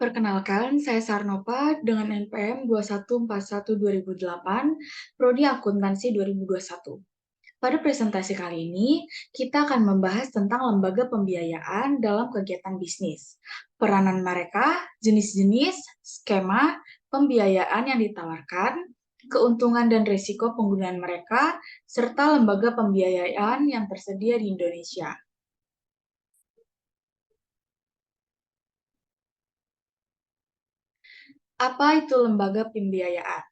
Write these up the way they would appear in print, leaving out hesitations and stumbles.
Perkenalkan, saya Sarnova dengan NPM 2141-2008, Prodi Akuntansi 2021. Pada presentasi kali ini, kita akan membahas tentang lembaga pembiayaan dalam kegiatan bisnis, peranan mereka, jenis-jenis, skema, pembiayaan yang ditawarkan, keuntungan dan risiko penggunaan mereka, serta lembaga pembiayaan yang tersedia di Indonesia. Apa itu lembaga pembiayaan?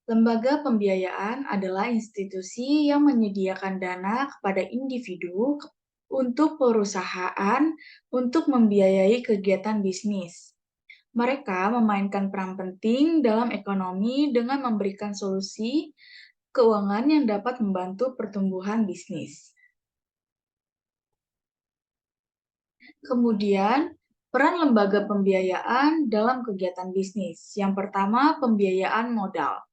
Lembaga pembiayaan adalah institusi yang menyediakan dana kepada individu untuk perusahaan untuk membiayai kegiatan bisnis. Mereka memainkan peran penting dalam ekonomi dengan memberikan solusi keuangan yang dapat membantu pertumbuhan bisnis. Kemudian, peran lembaga pembiayaan dalam kegiatan bisnis. Yang pertama, pembiayaan modal.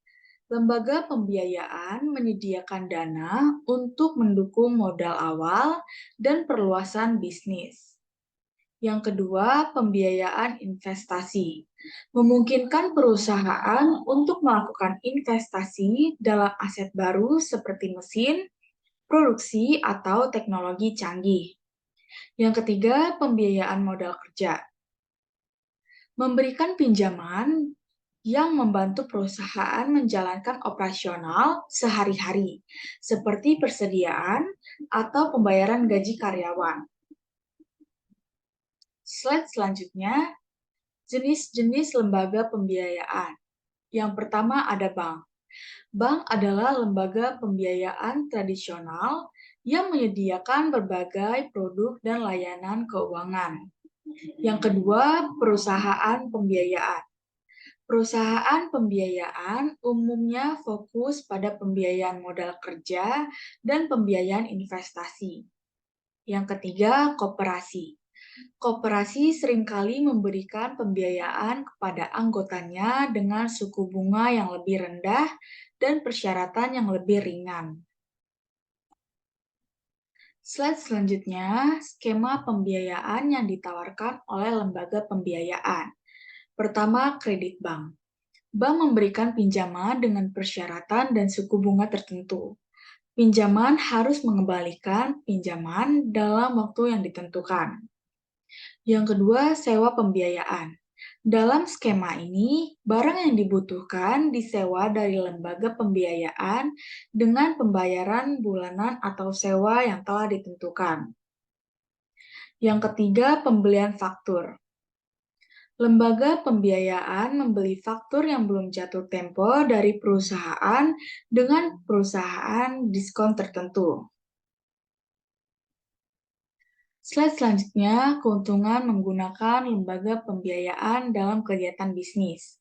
Lembaga pembiayaan menyediakan dana untuk mendukung modal awal dan perluasan bisnis. Yang kedua, pembiayaan investasi. Memungkinkan perusahaan untuk melakukan investasi dalam aset baru seperti mesin, produksi, atau teknologi canggih. Yang ketiga, pembiayaan modal kerja. Memberikan pinjaman yang membantu perusahaan menjalankan operasional sehari-hari, seperti persediaan atau pembayaran gaji karyawan. Slide selanjutnya, jenis-jenis lembaga pembiayaan. Yang pertama ada bank. Bank adalah lembaga pembiayaan tradisional yang menyediakan berbagai produk dan layanan keuangan. Yang kedua, perusahaan pembiayaan. Perusahaan pembiayaan umumnya fokus pada pembiayaan modal kerja dan pembiayaan investasi. Yang ketiga, koperasi. Koperasi seringkali memberikan pembiayaan kepada anggotanya dengan suku bunga yang lebih rendah dan persyaratan yang lebih ringan. Slide selanjutnya, skema pembiayaan yang ditawarkan oleh lembaga pembiayaan. Pertama, kredit bank. Bank memberikan pinjaman dengan persyaratan dan suku bunga tertentu. Pinjaman harus mengembalikan pinjaman dalam waktu yang ditentukan. Yang kedua, sewa pembiayaan. Dalam skema ini, barang yang dibutuhkan disewa dari lembaga pembiayaan dengan pembayaran bulanan atau sewa yang telah ditentukan. Yang ketiga, pembelian faktur. Lembaga pembiayaan membeli faktur yang belum jatuh tempo dari perusahaan dengan perusahaan diskon tertentu. Slide selanjutnya, keuntungan menggunakan lembaga pembiayaan dalam kegiatan bisnis.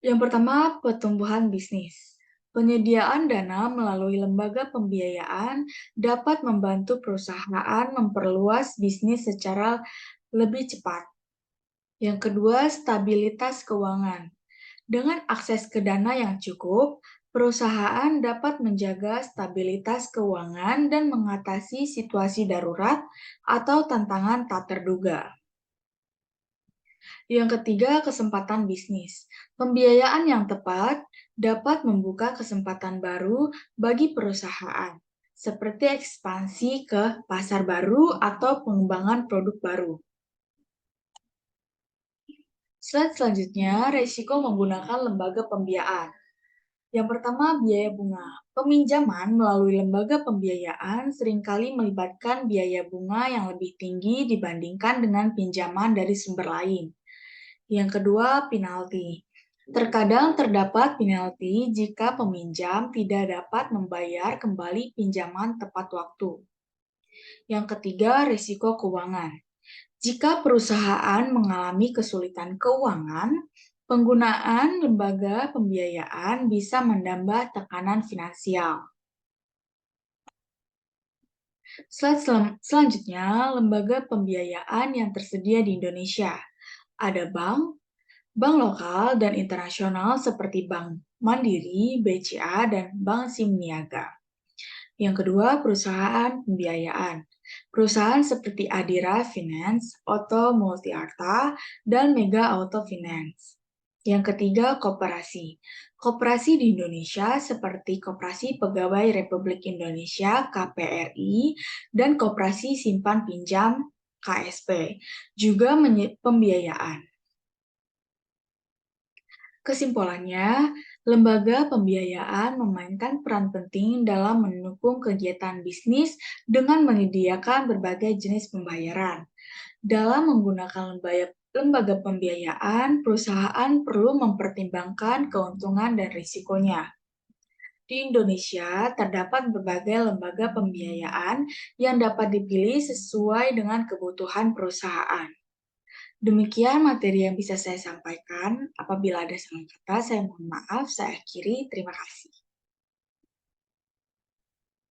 Yang pertama, pertumbuhan bisnis. Penyediaan dana melalui lembaga pembiayaan dapat membantu perusahaan memperluas bisnis secara lebih cepat. Yang kedua, stabilitas keuangan. Dengan akses ke dana yang cukup, perusahaan dapat menjaga stabilitas keuangan dan mengatasi situasi darurat atau tantangan tak terduga. Yang ketiga, kesempatan bisnis. Pembiayaan yang tepat dapat membuka kesempatan baru bagi perusahaan, seperti ekspansi ke pasar baru atau pengembangan produk baru. Slide selanjutnya, risiko menggunakan lembaga pembiayaan. Yang pertama, biaya bunga. Peminjaman melalui lembaga pembiayaan seringkali melibatkan biaya bunga yang lebih tinggi dibandingkan dengan pinjaman dari sumber lain. Yang kedua, penalti. Terkadang terdapat penalti jika peminjam tidak dapat membayar kembali pinjaman tepat waktu. Yang ketiga, risiko keuangan. Jika perusahaan mengalami kesulitan keuangan, penggunaan lembaga pembiayaan bisa menambah tekanan finansial. Slide selanjutnya, lembaga pembiayaan yang tersedia di Indonesia. Ada bank, bank lokal dan internasional seperti Bank Mandiri, BCA, dan Bank Sim Niaga. Yang kedua, perusahaan pembiayaan. Perusahaan seperti Adira Finance, Auto Multiarta, dan Mega Auto Finance. Yang ketiga, koperasi. Koperasi di Indonesia seperti Koperasi Pegawai Republik Indonesia (KPRI) dan Koperasi Simpan Pinjam (KSP) juga pembiayaan. Kesimpulannya, lembaga pembiayaan memainkan peran penting dalam mendukung kegiatan bisnis dengan menyediakan berbagai jenis pembayaran. Dalam menggunakan lembaga pembiayaan, perusahaan perlu mempertimbangkan keuntungan dan risikonya. Di Indonesia, terdapat berbagai lembaga pembiayaan yang dapat dipilih sesuai dengan kebutuhan perusahaan. Demikian materi yang bisa saya sampaikan. Apabila ada salah kata, saya mohon maaf. Saya akhiri. Terima kasih.